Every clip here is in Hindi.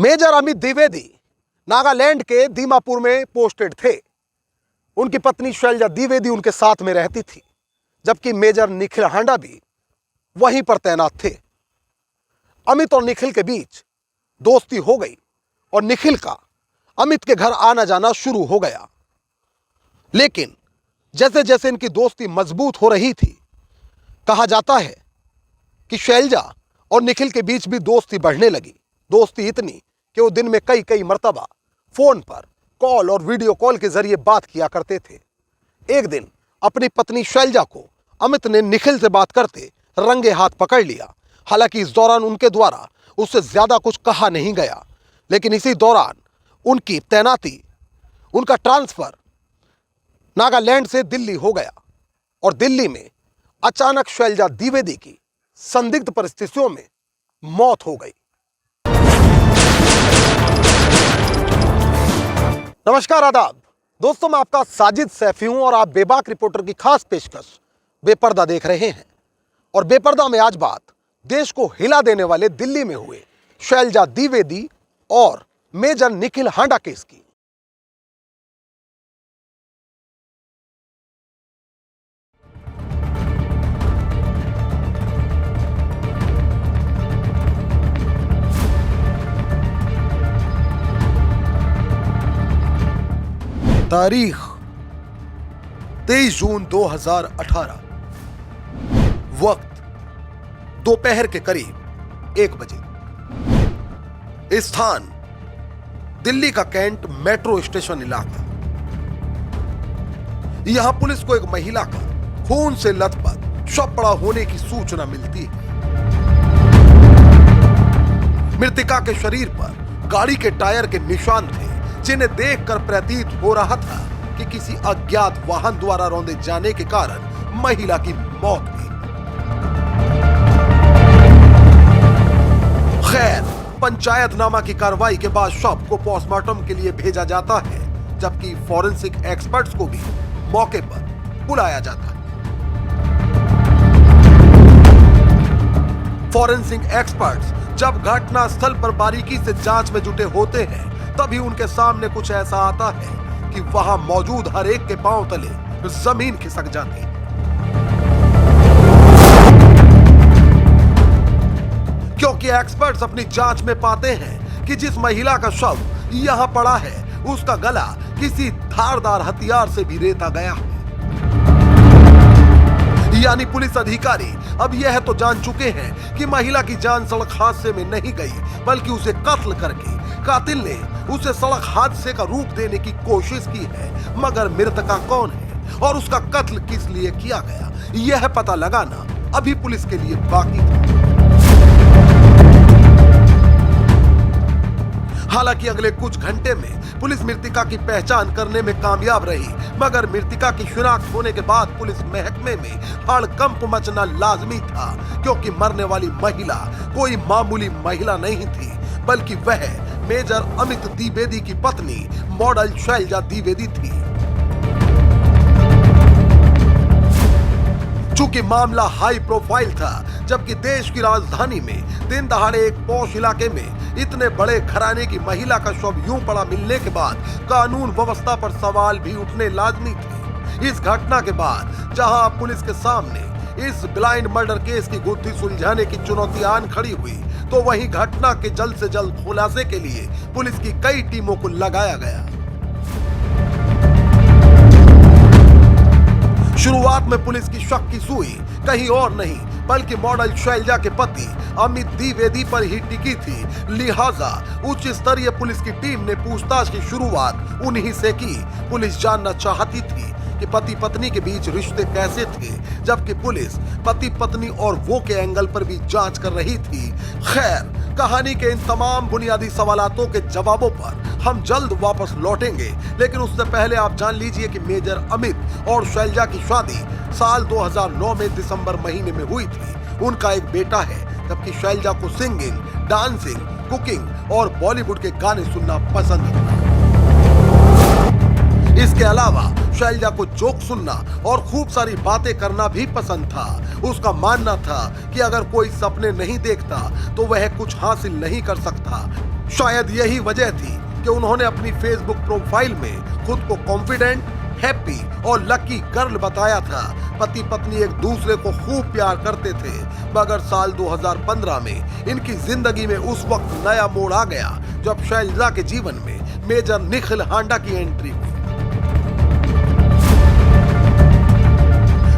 मेजर अमित द्विवेदी नागालैंड के दीमापुर में पोस्टेड थे। उनकी पत्नी शैलजा द्विवेदी उनके साथ में रहती थी, जबकि मेजर निखिल हांडा भी वहीं पर तैनात थे। अमित और निखिल के बीच दोस्ती हो गई और निखिल का अमित के घर आना जाना शुरू हो गया। लेकिन जैसे जैसे इनकी दोस्ती मजबूत हो रही थी, कहा जाता है कि शैलजा और निखिल के बीच भी दोस्ती बढ़ने लगी। दोस्ती इतनी कि वो दिन में कई कई मर्तबा फोन पर कॉल और वीडियो कॉल के जरिए बात किया करते थे। एक दिन अपनी पत्नी शैलजा को अमित ने निखिल से बात करते रंगे हाथ पकड़ लिया। हालांकि इस दौरान उनके द्वारा उससे ज्यादा कुछ कहा नहीं गया, लेकिन इसी दौरान उनकी तैनाती, उनका ट्रांसफर नागालैंड से दिल्ली हो गया और दिल्ली में अचानक शैलजा द्विवेदी की संदिग्ध परिस्थितियों में मौत हो गई। नमस्कार, आदाब दोस्तों, मैं आपका साजिद सैफी हूं और आप बेबाक रिपोर्टर की खास पेशकश बेपर्दा देख रहे हैं। और बेपर्दा में आज बात देश को हिला देने वाले दिल्ली में हुए शैलजा द्विवेदी और मेजर निखिल हांडा केस की। तारीख 23 जून 2018, वक्त दोपहर के करीब 1 बजे। स्थान दिल्ली का कैंट मेट्रो स्टेशन इलाका। यहां पुलिस को एक महिला का खून से लथपथ शव पड़ा होने की सूचना मिलती है। मृतका के शरीर पर गाड़ी के टायर के निशान थे, जिन्हें देखकर प्रतीत हो रहा था कि किसी अज्ञात वाहन द्वारा रौंदे जाने के कारण महिला की मौत हुई। खैर, पंचायतनामा की कार्रवाई के बाद शव को पोस्टमार्टम के लिए भेजा जाता है, जबकि फॉरेंसिक एक्सपर्ट्स को भी मौके पर बुलाया जाता है। फॉरेंसिक एक्सपर्ट्स जब घटना स्थल पर बारीकी से जांच में जुटे होते हैं, तभी उनके सामने कुछ ऐसा आता है कि वहां मौजूद हर एक के पांव तले जमीन खिसक जाती है। क्योंकि एक्सपर्ट्स अपनी जांच में पाते हैं कि जिस महिला का शव यहां पड़ा है, उसका गला किसी धारदार हथियार से भी रेता गया है। यानी पुलिस अधिकारी अब यह तो जान चुके हैं कि महिला की जान सड़क हादसे में नहीं गई, बल्कि उसे कत्ल करके कातिल ने उसे सड़क हादसे का रूप देने की कोशिश की है। मगर मृतका कौन है और उसका कत्ल किस लिए किया गया, यह पता लगाना अभी पुलिस के लिए बाकी था। हालांकि अगले कुछ घंटे में पुलिस मृतका की पहचान करने में कामयाब रही, मगर मृतका की शिनाख्त होने के बाद पुलिस महकमे में हड़कंप मचना लाजमी था, क्योंकि मरने वाली महिला कोई मामूली महिला नहीं थी, बल्कि वह मेजर अमित द्विवेदी की पत्नी मॉडल शैलजा द्विवेदी थी। चूंकि मामला हाई प्रोफाइल था, जबकि देश की राजधानी में दिन दहाड़े एक पॉश इलाके में इतने बड़े घराने की महिला का शव यूं पड़ा मिलने के बाद कानून व्यवस्था पर सवाल भी उठने लाजमी थे। इस घटना के बाद जहां पुलिस के सामने इस ब्लाइंड मर्डर केस की गुत्थी सुलझाने की चुनौती आन खड़ी हुई, तो वहीं घटना के जल्द से जल्द खुलासे के लिए पुलिस की कई टीमों को लगाया गया। शुरुआत में पुलिस की शक की सुई कहीं और नहीं, बल्कि मॉडल शैलजा के पति अमित द्विवेदी पर ही टिकी थी। लिहाजा उच्च स्तरीय पुलिस की टीम ने पूछताछ की शुरुआत उन्हीं से की। पुलिस जानना चाहती थी कि पति पत्नी के बीच रिश्ते कैसे थे, जबकि पुलिस पति पत्नी और वो के एंगल पर भी जांच कर रही थी। खैर, कहानी के इन तमाम बुनियादी सवालों के जवाबों पर हम जल्द वापस लौटेंगे, लेकिन उससे पहले आप जान लीजिए कि मेजर अमित और शैलजा की शादी साल 2009 में दिसंबर महीने में हुई थी। उनका एक बेटा है, जबकि शैलजा को सिंगिंग, डांसिंग, कुकिंग और बॉलीवुड के गाने सुनना पसंद था। इसके अलावा शैलजा को जोक सुनना और खूब सारी बातें करना भी पसंद था। उसका मानना था कि अगर कोई सपने नहीं देखता तो वह कुछ हासिल नहीं कर सकता। शायद यही वजह थी कि उन्होंने अपनी फेसबुक प्रोफाइल में खुद को कॉन्फिडेंट, हैप्पी और लकी गर्ल बताया था। पति पत्नी एक दूसरे को खूब प्यार करते थे, मगर साल 2015 में इनकी जिंदगी में उस वक्त नया मोड़ आ गया जब शैलजा के जीवन में मेजर निखिल हांडा की एंट्री हुई।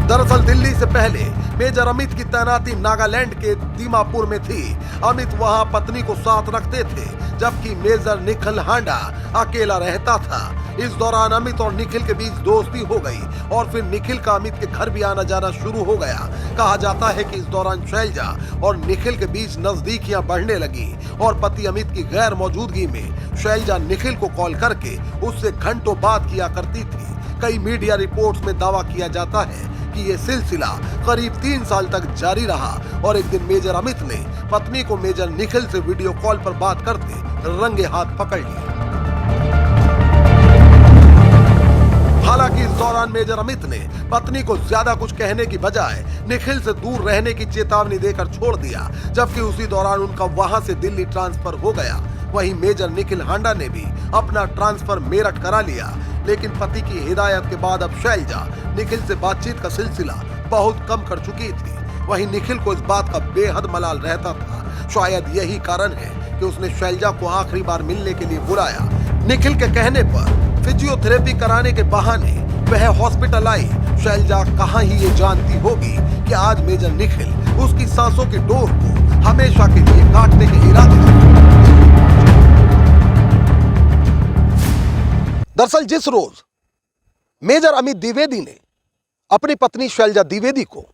दरअसल दिल्ली से पहले मेजर अमित की तैनाती नागालैंड के दीमापुर में थी। अमित वहां पत्नी को साथ रखते थे, जबकि मेजर निखिल हांडा अकेला रहता था। इस दौरान अमित और निखिल के बीच दोस्ती हो गई और फिर निखिल का अमित के घर भी आना जाना शुरू हो गया। कहा जाता है कि इस दौरान शैलजा और निखिल के बीच नजदीकियां बढ़ने लगी और पति अमित की गैर मौजूदगी में शैलजा निखिल को कॉल करके उससे घंटों बात किया करती थी। कई मीडिया रिपोर्ट्स में दावा किया जाता है कि ये सिलसिला करीब 3 साल तक जारी रहा और एक दिन मेजर अमित ने पत्नी को मेजर निखिल से वीडियो कॉल पर बात करते रंगे हाथ पकड़ लिया। हालांकि इस दौरान मेजर अमित ने पत्नी को ज्यादा कुछ कहने की बजाय निखिल से दूर रहने की चेतावनी देकर छोड़ दिया, जबकि उसी दौरान उनका वहां से दिल्ली ट्रांसफर हो गया। वहीं मेजर निखिल हांडा ने भी अपना ट्रांसफर मेरठ करा लिया, लेकिन पति की हिदायत के बाद अब शैलजा निखिल से बातचीत का सिलसिला बहुत कम कर चुकी थी। वहीं निखिल को इस बात का बेहद मलाल रहता था। शायद यही कारण है कि उसने शैलजा को आखिरी बार मिलने के लिए बुलाया। निखिल के कहने पर फिजियोथेरेपी कराने के बहाने वह हॉस्पिटल आई। शैलजा कहां ही ये जानती होगी कि आज मेजर निखिल उसकी सांसों की डोर को हमेशा के लिए काटने के इरादे से। दरअसल जिस रोज मेजर अमित द्विवेदी ने अपनी पत्नी शैलजा द्विवेदी को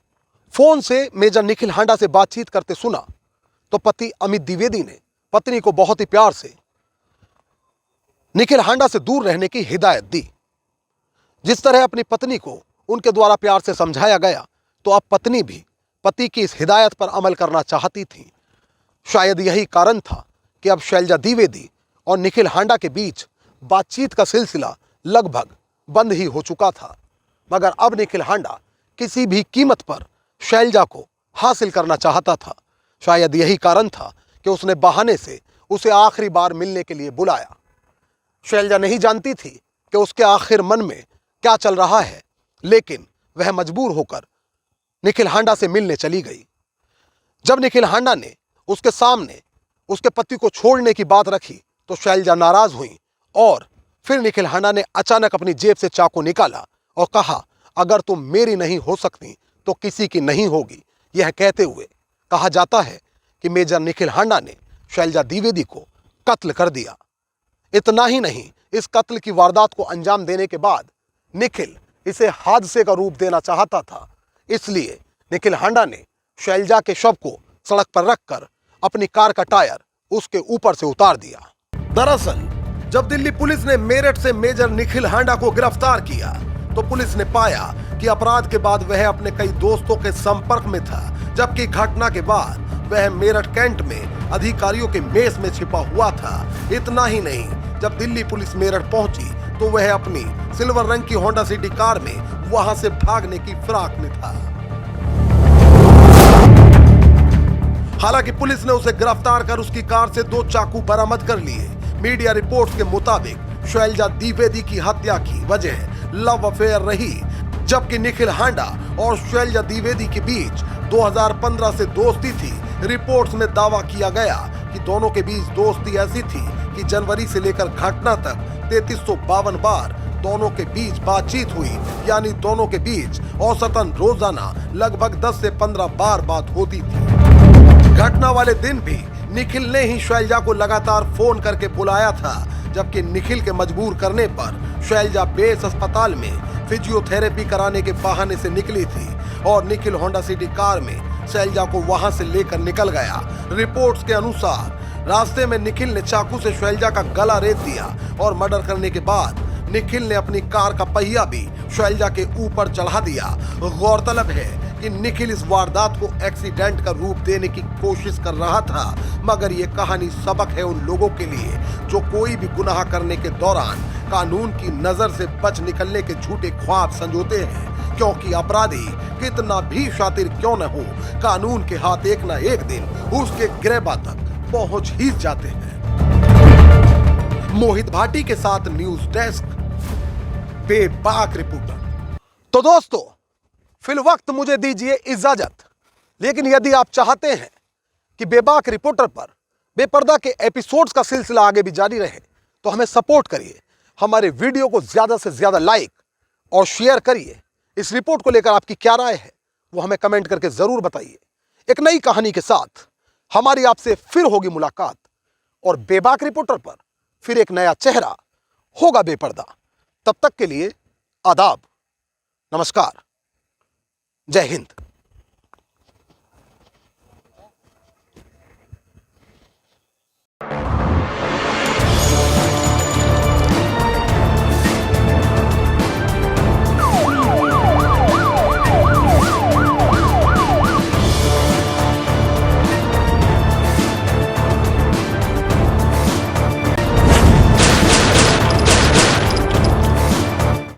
फोन से मेजर निखिल हांडा से बातचीत करते सुना, तो पति अमित द्विवेदी ने पत्नी को बहुत ही प्यार से निखिल हांडा से दूर रहने की हिदायत दी। जिस तरह अपनी पत्नी को उनके द्वारा प्यार से समझाया गया, तो अब पत्नी भी पति की इस हिदायत पर अमल करना चाहती थी। शायद यही कारण था कि अब शैलजा द्विवेदी और निखिल हांडा के बीच बातचीत का सिलसिला लगभग बंद ही हो चुका था। मगर अब निखिल हांडा किसी भी कीमत पर शैलजा को हासिल करना चाहता था। शायद यही कारण था कि उसने बहाने से उसे आखिरी बार मिलने के लिए बुलाया। शैलजा नहीं जानती थी कि उसके आखिर मन में क्या चल रहा है, लेकिन वह मजबूर होकर निखिल हांडा से मिलने चली गई। जब निखिल हांडा ने उसके सामने उसके पति को छोड़ने की बात रखी, तो शैलजा नाराज हुई और फिर निखिल हांडा ने अचानक अपनी जेब से चाकू निकाला और कहा, अगर तुम मेरी नहीं हो सकती तो किसी की नहीं होगी। यह कहते हुए कहा जाता है कि मेजर निखिल हांडा ने शैलजा द्विवेदी को कत्ल कर दिया। इतना ही नहीं, इस कत्ल की वारदात को अंजाम देने के बाद निखिल इसे हादसे का रूप देना चाहता था। इसलिए निखिल हांडा ने शैलजा के शव को सड़क पर रखकर अपनी कार का टायर उसके ऊपर से उतार दिया। दरअसल जब दिल्ली पुलिस ने मेरठ से मेजर निखिल हांडा को गिरफ्तार किया, तो पुलिस ने पाया कि अपराध के बाद वह अपने कई दोस्तों के संपर्क में था, जबकि घटना के बाद वह मेरठ कैंट में अधिकारियों के मेस में छिपा हुआ था। इतना ही नहीं, जब दिल्ली पुलिस मेरठ पहुंची तो वह अपनी सिल्वर रंग की होंडा सिटी कार में वहां से भागने की फिराक में था। हालांकि पुलिस ने उसे गिरफ्तार कर उसकी कार से 2 चाकू बरामद कर लिए। मीडिया रिपोर्ट्स के मुताबिक शैलजा द्विवेदी की हत्या की वजह लव अफेयर रही, जबकि निखिल हांडा और शैलजा द्विवेदी के बीच 2015 से दोस्ती थी। रिपोर्ट्स में दावा किया गया कि दोनों के बीच दोस्ती ऐसी थी कि जनवरी से लेकर घटना तक 3352 बार दोनों के बीच बातचीत हुई, यानी दोनों के बीच औसतन रोजाना लगभग 10 से 15 बार बात होती थी। घटना वाले दिन भी निखिल ने ही शैलजा को लगातार फोन करके बुलाया था, जबकि निखिल के मजबूर करने पर शैलजा बेस अस्पताल में फिजियोथेरेपी कराने के बहाने से निकली थी और निखिल होंडा सिटी कार में शैलजा को वहां से लेकर निकल गया। रिपोर्ट्स के अनुसार रास्ते में निखिल ने चाकू से शैलजा का गला रेत दिया और मर्डर करने के बाद निखिल ने अपनी कार का पहिया भी शैलजा के ऊपर चढ़ा दिया। गौरतलब है कि निखिल इस वारदात को एक्सीडेंट का रूप देने की कोशिश कर रहा था, मगर ये कहानी सबक है उन लोगों के लिए जो कोई भी गुनाह करने के दौरान कानून की नजर से बच निकलने के झूठे ख्वाब संजोते हैं, क्योंकि अपराधी कितना भी शातिर क्यों न हो, कानून के हाथ एक न एक दिन उसके गिरहबा तक पहुंच ही जाते हैं। मोहित भाटी के साथ न्यूज डेस्क, बेबाक रिपोर्टर। तो दोस्तों, फिल वक्त मुझे दीजिए इजाजत, लेकिन यदि आप चाहते हैं कि बेबाक रिपोर्टर पर बेपर्दा के एपिसोड्स का सिलसिला आगे भी जारी रहे तो हमें सपोर्ट करिए, हमारे वीडियो को ज्यादा से ज्यादा लाइक और शेयर करिए। इस रिपोर्ट को लेकर आपकी क्या राय है वो हमें कमेंट करके जरूर बताइए। एक नई कहानी के साथ हमारी आपसे फिर होगी मुलाकात और बेबाक रिपोर्टर पर फिर एक नया चेहरा होगा बेपर्दा। तब तक के लिए आदाब, नमस्कार, जय हिंद।